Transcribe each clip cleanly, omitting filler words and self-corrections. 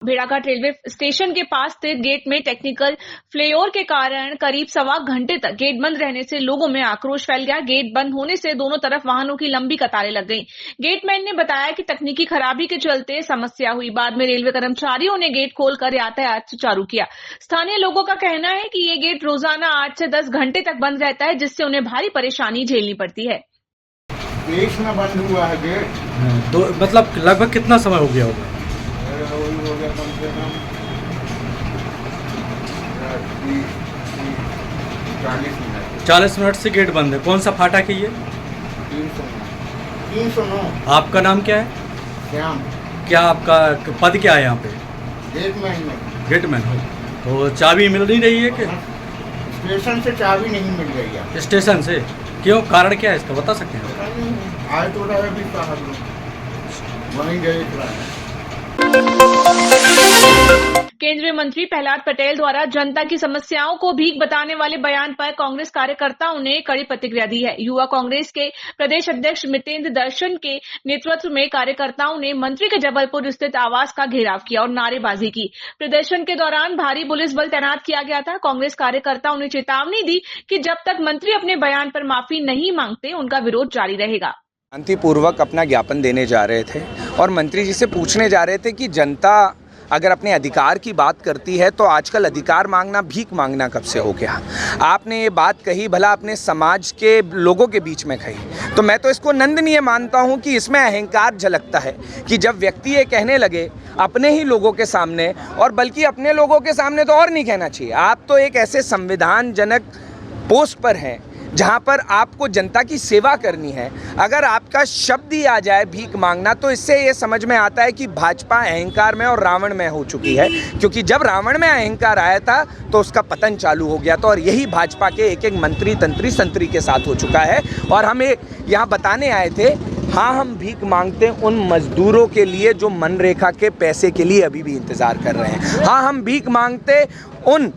भेड़ाघाट railway station के पास स्थित गेट में टेक्निकल फेल्योर के कारण करीब सवा घंटे तक गेट बंद रहने से लोगों में आक्रोश फैल गया। गेट बंद होने से दोनों तरफ वाहनों की लंबी कतारें लग गईं। गेटमैन ने बताया कि तकनीकी खराबी के चलते समस्या हुई। बाद में रेलवे कर्मचारियों ने गेट खोलकर यातायात सुचारू किया। स्थानीय लोगों का कहना है कि ये गेट रोजाना 8 से 10 घंटे तक बंद रहता है, जिससे उन्हें भारी परेशानी झेलनी पड़ती है। बीच में बंद हुआ है गेट, तो मतलब लगभग कितना समय हो गया होगा? हो गया कम से कम 40 मिनट से गेट बंद है। कौन सा फाटक है ये? 309। आपका नाम क्या है? श्याम। क्या आपका पद क्या है यहाँ पे? गेटमैन में। गेटमैन हो तो चाबी मिल नहीं रही है कि? स्टेशन से चाबी नहीं मिल रही है। स्टेशन से क्यों? कारण क्या है इसका बता सकते हैं? आए तो रहे भी साहब लोग वहीं गए। केंद्रीय मंत्री प्रहलाद पटेल द्वारा जनता की समस्याओं को भीख बताने वाले बयान पर कांग्रेस कार्यकर्ताओं ने कड़ी प्रतिक्रिया दी है। युवा कांग्रेस के प्रदेश अध्यक्ष मितेंद्र दर्शन के नेतृत्व में कार्यकर्ताओं ने मंत्री के जबलपुर स्थित आवास का घेराव किया और नारेबाजी की। प्रदर्शन के दौरान भारी पुलिस बल तैनात किया गया था। कांग्रेस कार्यकर्ताओं ने चेतावनी दी कि जब तक मंत्री अपने बयान पर माफी नहीं मांगते, उनका विरोध जारी रहेगा। शांतिपूर्वक अपना ज्ञापन देने जा रहे थे और मंत्री जी से पूछने जा रहे थे कि जनता अगर अपने अधिकार की बात करती है तो आजकल अधिकार मांगना भीख मांगना कब से हो गया। आपने ये बात कही, भला अपने समाज के लोगों के बीच में कही, तो मैं तो इसको निंदनीय मानता हूँ कि इसमें अहंकार झलकता है कि जब व्यक्ति ये कहने लगे अपने ही लोगों के सामने, और बल्कि अपने लोगों के सामने तो और नहीं कहना चाहिए। आप तो एक ऐसे संविधानजनक पोस्ट पर हैं जहां पर आपको जनता की सेवा करनी है। अगर आपका शब्द ही आ जाए भीख मांगना, तो इससे ये समझ में आता है कि भाजपा अहंकार में और रावण में हो चुकी है, क्योंकि जब रावण में अहंकार आया था तो उसका पतन चालू हो गया था। और यही भाजपा के एक एक मंत्री तंत्री संतरी के साथ हो चुका है। और हमें यहाँ बताने आए थे, हाँ हम भीख मांगते हैं उन मजदूरों के लिए जो मनरेगा के पैसे के लिए अभी भी इंतज़ार कर रहे हैं। हाँ हम भीख मांगते उन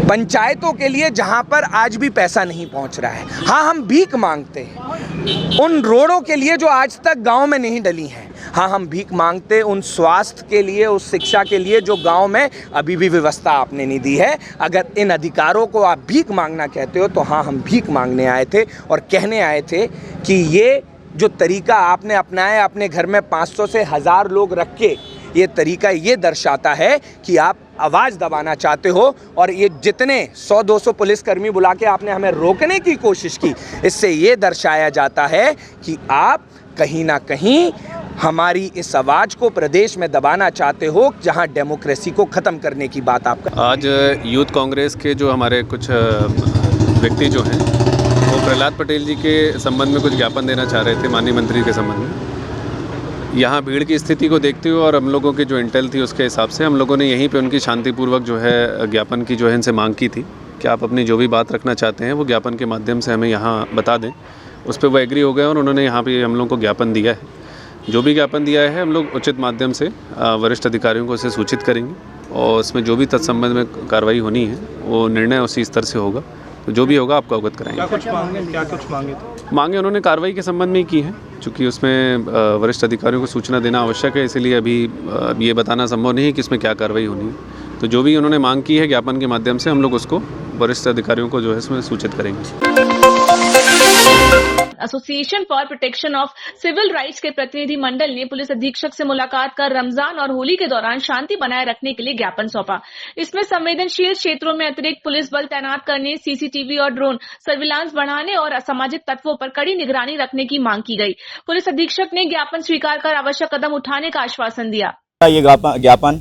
पंचायतों के लिए जहां पर आज भी पैसा नहीं पहुंच रहा है। हाँ हम भीख मांगते हैं उन रोडों के लिए जो आज तक गांव में नहीं डली हैं। हाँ हम भीख मांगते उन स्वास्थ्य के लिए, उस शिक्षा के लिए जो गांव में अभी भी व्यवस्था आपने नहीं दी है। अगर इन अधिकारों को आप भीख मांगना कहते हो तो हाँ हम भीख मांगने आए थे और कहने आए थे कि ये जो तरीका आपने अपनाया अपने घर में 500 से 1000 लोग रख के, ये तरीका ये दर्शाता है कि आप आवाज़ दबाना चाहते हो। और ये जितने 100-200 पुलिसकर्मी बुला के आपने हमें रोकने की कोशिश की, इससे ये दर्शाया जाता है कि आप कहीं ना कहीं हमारी इस आवाज़ को प्रदेश में दबाना चाहते हो, जहां डेमोक्रेसी को ख़त्म करने की बात आप कर। आज यूथ कांग्रेस के जो हमारे कुछ व्यक्ति जो हैं वो प्रहलाद पटेल जी के संबंध में कुछ ज्ञापन देना चाह रहे थे माननीय मंत्री के संबंध में। यहाँ भीड़ की स्थिति को देखते हुए और हम लोगों की जो इंटेल थी उसके हिसाब से हम लोगों ने यहीं पे उनकी शांतिपूर्वक जो है ज्ञापन की जो है इनसे मांग की थी कि आप अपनी जो भी बात रखना चाहते हैं वो ज्ञापन के माध्यम से हमें यहाँ बता दें। उस पर वो एग्री हो गए और उन्होंने यहाँ पे हम लोग को ज्ञापन दिया है। जो भी ज्ञापन दिया है हम लोग उचित माध्यम से वरिष्ठ अधिकारियों को उसे सूचित करेंगे और उसमें जो भी तत्संबंध में कार्रवाई होनी है वो निर्णय उसी स्तर से होगा। तो जो भी होगा आपको अवगत कराएंगे। क्या कुछ मांगे उन्होंने कार्रवाई के संबंध में ही की है, चूँकि उसमें वरिष्ठ अधिकारियों को सूचना देना आवश्यक है, इसीलिए अभी ये बताना संभव नहीं है कि इसमें क्या कार्रवाई होनी है। तो जो भी उन्होंने मांग की है ज्ञापन के माध्यम से हम लोग उसको वरिष्ठ अधिकारियों को जो है इसमें सूचित करेंगे। Association for protection of civil rights के प्रतिनिधि मंडल ने पुलिस अधीक्षक से मुलाकात कर रमजान और होली के दौरान शांति बनाए रखने के लिए ज्ञापन सौंपा। इसमें संवेदनशील क्षेत्रों में अतिरिक्त पुलिस बल तैनात करने, सीसीटीवी और ड्रोन सर्विलांस बढ़ाने और असामाजिक तत्वों पर कड़ी निगरानी रखने की मांग की गई। पुलिस अधीक्षक ने ज्ञापन स्वीकार कर आवश्यक कदम उठाने का आश्वासन दिया। ये ज्ञापन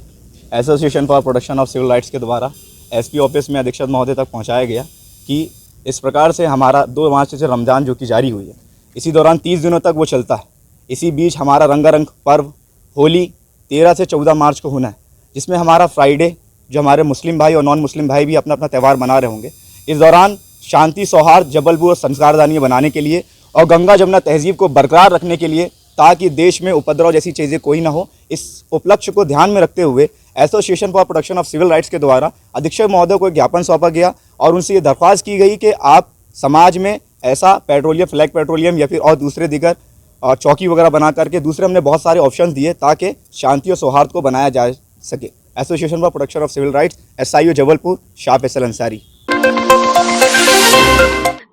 association for protection of civil rights के द्वारा एसपी ऑफिस में अधीक्षक महोदय तक पहुँचाया गया कि इस प्रकार से हमारा 2 मार्च से रमज़ान जो कि जारी हुई है, इसी दौरान 30 दिनों तक वो चलता है। इसी बीच हमारा रंगारंग पर्व होली 13 से 14 मार्च को होना है, जिसमें हमारा फ्राइडे जो हमारे मुस्लिम भाई और नॉन मुस्लिम भाई भी अपना अपना त्यौहार मना रहे होंगे। इस दौरान शांति, सौहार्द, जबलपुर और संस्कारदानी बनाने के लिए और गंगा जमुना तहजीब को बरकरार रखने के लिए, ताकि देश में उपद्रव जैसी चीज़ें कोई ना हो, इस उपलक्ष्य को ध्यान में रखते हुए association for protection of civil rights के द्वारा अधीक्षक महोदय को ज्ञापन सौंपा गया और उनसे ये दरख्वास्त की गई कि आप समाज में ऐसा पेट्रोलियम, फ्लैग पेट्रोलियम या फिर और दूसरे दीगर चौकी वगैरह बना करके, दूसरे हमने बहुत सारे ऑप्शन दिए ताकि शांति और सौहार्द को बनाया जा सके। Association for protection of civil rights, SIO Jabalpur, Shah Faisal Ansari.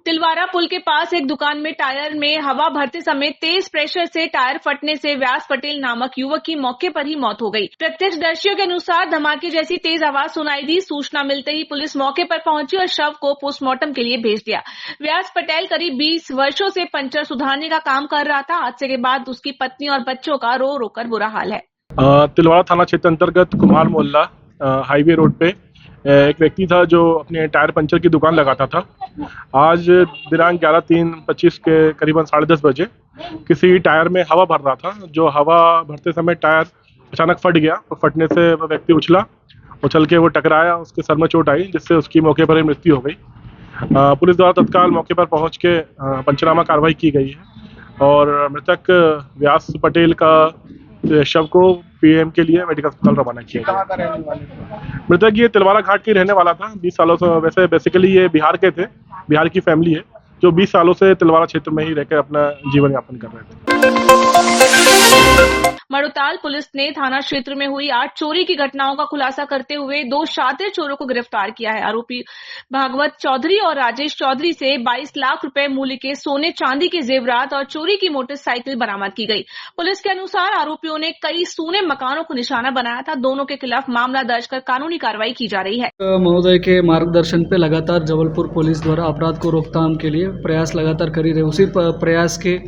Tilwara पुल के पास एक दुकान में टायर में हवा भरते समय तेज प्रेशर से टायर फटने से व्यास पटेल नामक युवक की मौके पर ही मौत हो गई। प्रत्यक्षदर्शियों के अनुसार धमाके जैसी तेज आवाज सुनाई दी। सूचना मिलते ही पुलिस मौके पर पहुंची और शव को पोस्टमार्टम के लिए भेज दिया। व्यास पटेल करीब 20 वर्षों से पंचर सुधारने का काम कर रहा था। हादसे के बाद उसकी पत्नी और बच्चों का रो रो कर बुरा हाल है। तिलवारा थाना क्षेत्र अंतर्गत कुमार मोहल्ला हाईवे रोड पे एक व्यक्ति था जो अपने टायर पंचर की दुकान लगाता था। आज दिनांक 11/3/25 के करीबन 10:30 बजे किसी टायर में हवा भर रहा था। जो हवा भरते समय टायर अचानक फट गया और फटने से वह व्यक्ति उछल के वो टकराया, उसके सर में चोट आई जिससे उसकी मौके पर ही मृत्यु हो गई। पुलिस द्वारा तत्काल मौके पर पहुंच के पंचनामा कार्रवाई की गई है और मृतक व्यास पटेल का शव को PM के लिए मेडिकल अस्पताल रवाना किया गया। मृतक ये तिलवारा घाट के रहने वाला था। 20 सालों से, वैसे बेसिकली ये बिहार के थे, बिहार की फैमिली है जो 20 सालों से तिलवारा क्षेत्र में ही रहकर अपना जीवन यापन कर रहे थे। मड़ोताल पुलिस ने थाना क्षेत्र में हुई 8 चोरी की घटनाओं का खुलासा करते हुए 2 शातिर चोरों को गिरफ्तार किया है। आरोपी भागवत चौधरी और राजेश चौधरी से 22 लाख रुपए मूल्य के सोने चांदी के जेवरात और चोरी की मोटरसाइकिल बरामद की गई। पुलिस के अनुसार आरोपियों ने कई सूने मकानों को निशाना बनाया था। दोनों के खिलाफ मामला दर्ज कर कानूनी कार्रवाई की जा रही है। महोदय के मार्गदर्शन पे लगातार जबलपुर पुलिस द्वारा अपराध को रोकथाम के लिए प्रयास लगातार करी रहे। उसी प्रयास के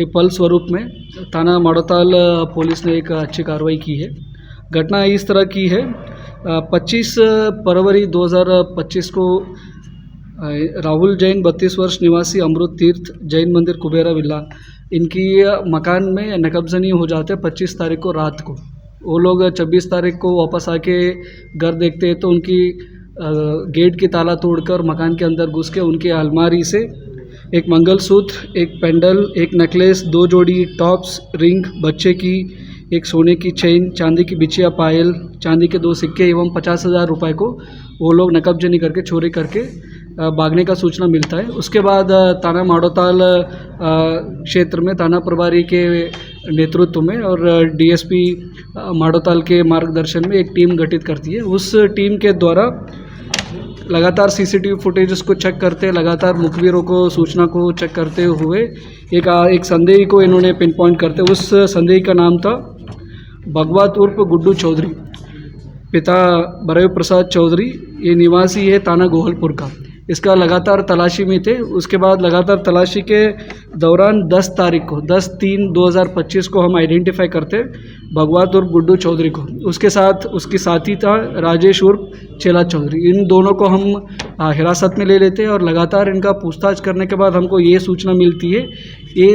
एक फल स्वरूप में थाना मड़ोताल पुलिस ने एक अच्छी कार्रवाई की है। घटना इस तरह की है, 25 फरवरी 2025 को राहुल जैन 32 वर्ष निवासी अमृत तीर्थ जैन मंदिर कुबेरा विला, इनकी मकान में नकबजनी हो जाते हैं 25 तारीख को रात को। वो लोग 26 तारीख को वापस आके घर देखते हैं तो उनकी गेट की ताला तोड़कर मकान के अंदर घुस के उनकी अलमारी से एक मंगलसूत्र, एक पेंडल, एक नेकलेस, 2 जोड़ी टॉप्स, रिंग, बच्चे की एक सोने की चेन, चांदी की बिछिया पायल, चांदी के 2 सिक्के एवं 50,000 रुपये को वो लोग नकबजनी करके चोरी करके भागने का सूचना मिलता है। उसके बाद थाना मड़ोताल क्षेत्र में थाना प्रभारी के नेतृत्व में और DSP मड़ोताल के मार्गदर्शन में एक टीम गठित करती है। उस टीम के द्वारा लगातार CCTV फुटेजेस को चेक करते, लगातार मुखबिरों को सूचना को चेक करते हुए एक संदेही को इन्होंने पिन पॉइंट करते। उस संदेही का नाम था भगवत उर्फ गुड्डू चौधरी, पिता बरय प्रसाद चौधरी, ये निवासी है थाना गोहलपुर का। इसका लगातार तलाशी में थे। उसके बाद लगातार तलाशी के दौरान 10 तारीख को 10/3/2025 को हम आइडेंटिफाई करते भगवत उर्फ गुड्डू चौधरी को। उसके साथ उसकी साथी था राजेश उर्फ चेला चौधरी। इन दोनों को हम हिरासत में ले लेते हैं और लगातार इनका पूछताछ करने के बाद हमको ये सूचना मिलती है ये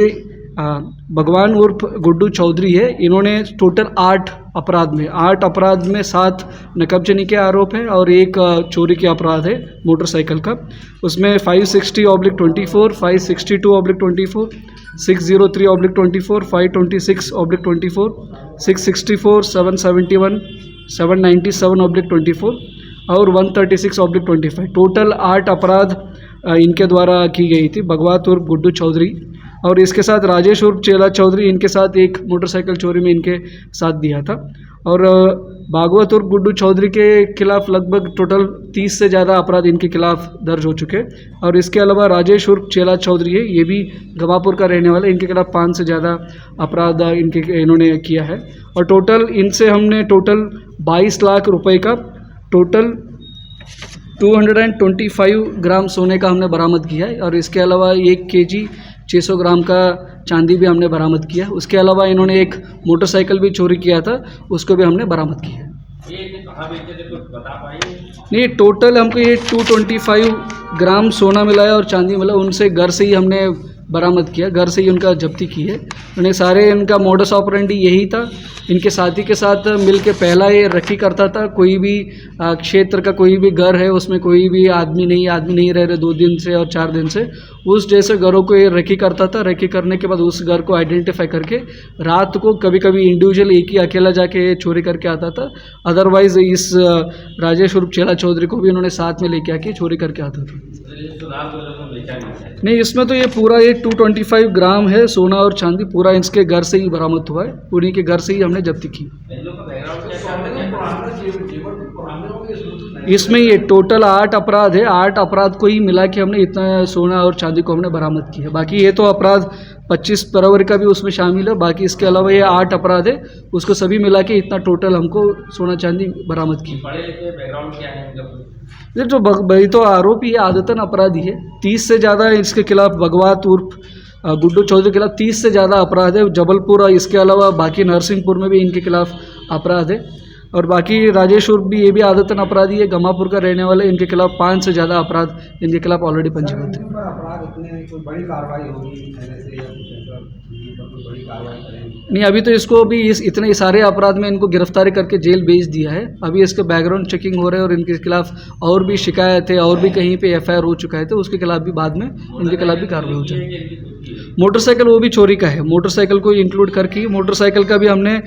भगवान उर्फ गुड्डू चौधरी है। इन्होंने टोटल 8 अपराध में 7 नकबजनी के आरोप है और 1 चोरी के अपराध है मोटरसाइकिल का। उसमें 560/24, 562/24, 603/24, 526/24, 664, 771, 797/24 और 136/25। टोटल 8 अपराध इनके द्वारा की गई थी। भगवत उर्फ गुड्डू चौधरी और इसके साथ राजेश उर्फ चेला चौधरी इनके साथ एक मोटरसाइकिल चोरी में इनके साथ दिया था। और भागवत उर्फ गुड्डू चौधरी के खिलाफ लगभग टोटल 30 से ज़्यादा अपराध इनके खिलाफ दर्ज हो चुके। और इसके अलावा राजेश उर्फ चेला चौधरी है, ये भी गवापुर का रहने वाला है। इनके खिलाफ 5 से ज़्यादा अपराध इन्होंने किया है। और टोटल इनसे हमने 22 लाख रुपए का टोटल 225 ग्राम सोने का हमने बरामद किया है। और इसके अलावा 1 kg 600 ग्राम का चांदी भी हमने बरामद किया। उसके अलावा इन्होंने एक मोटरसाइकिल भी चोरी किया था, उसको भी हमने बरामद किया। नहीं, टोटल हमको ये 225 ग्राम सोना मिला है और चांदी मिला। उनसे घर से ही हमने बरामद किया, घर से ही उनका जब्ती की है। उन्हें सारे इनका मोडस ऑपरेंडी यही था। इनके साथी के साथ मिलके पहला ये रखी करता था। कोई भी क्षेत्र का कोई भी घर है उसमें कोई भी आदमी नहीं रह रहे 2 दिन से और 4 दिन से, उस जैसे घरों को ये रखी करता था। रखी करने के बाद उस घर को आइडेंटिफाई करके रात को कभी कभी इंडिविजुअल एक ही अकेला जाके चोरी करके आता था। अदरवाइज इस राजेश उर्फ चेला चौधरी को भी उन्होंने साथ में लेके आके चोरी करके आता था। नहीं, इसमें तो ये पूरा ये 225 ग्राम है सोना और चांदी, पूरा इसके घर से ही बरामद हुआ है, उन्हीं के घर से ही हमने जब्ती की। इसमें ये टोटल 8 अपराध है, 8 अपराध को ही मिला के हमने इतना सोना और चांदी को हमने बरामद किया। बाकी ये तो अपराध 25 फरवरी का भी उसमें शामिल है, बाकी इसके अलावा ये 8 अपराध है, उसको सभी मिला के इतना टोटल हमको सोना चांदी बरामद की। ये जो भाई तो आरोपी है, आदतन अपराधी है, 30 से ज़्यादा इसके खिलाफ भगवात उर्फ गुड्डू चौधरी के खिलाफ 30 से ज़्यादा अपराध है। जबलपुर और इसके अलावा बाकी नरसिंहपुर में भी इनके खिलाफ अपराध है, और बाकी राजेश उर्फ भी ये भी आदतन अपराधी है, गमापुर का रहने वाले, इनके खिलाफ 5 से ज़्यादा अपराध इनके खिलाफ ऑलरेडी पंजीकृत है। नहीं, अभी तो इसको भी इतने सारे अपराध में इनको गिरफ्तारी करके जेल भेज दिया है। अभी इसके बैकग्राउंड चेकिंग हो रहा है और इनके खिलाफ और भी शिकायत है, और भी कहीं पे FIR हो चुका है, तो उसके खिलाफ भी बाद में इनके खिलाफ भी कार्रवाई हो जाएगी। मोटरसाइकिल वो भी चोरी का है, मोटरसाइकिल को इंक्लूड करके मोटरसाइकिल का भी हमने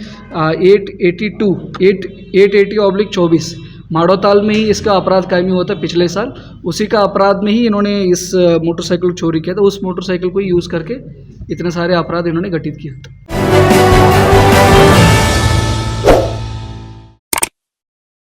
880/24 माड़ोताल में ही इसका अपराध कायमी हुआ था पिछले साल, उसी का अपराध में ही इन्होंने इस मोटरसाइकिल चोरी किया था। उस मोटरसाइकिल को यूज़ करके इतने सारे अपराध इन्होंने घटित किया था।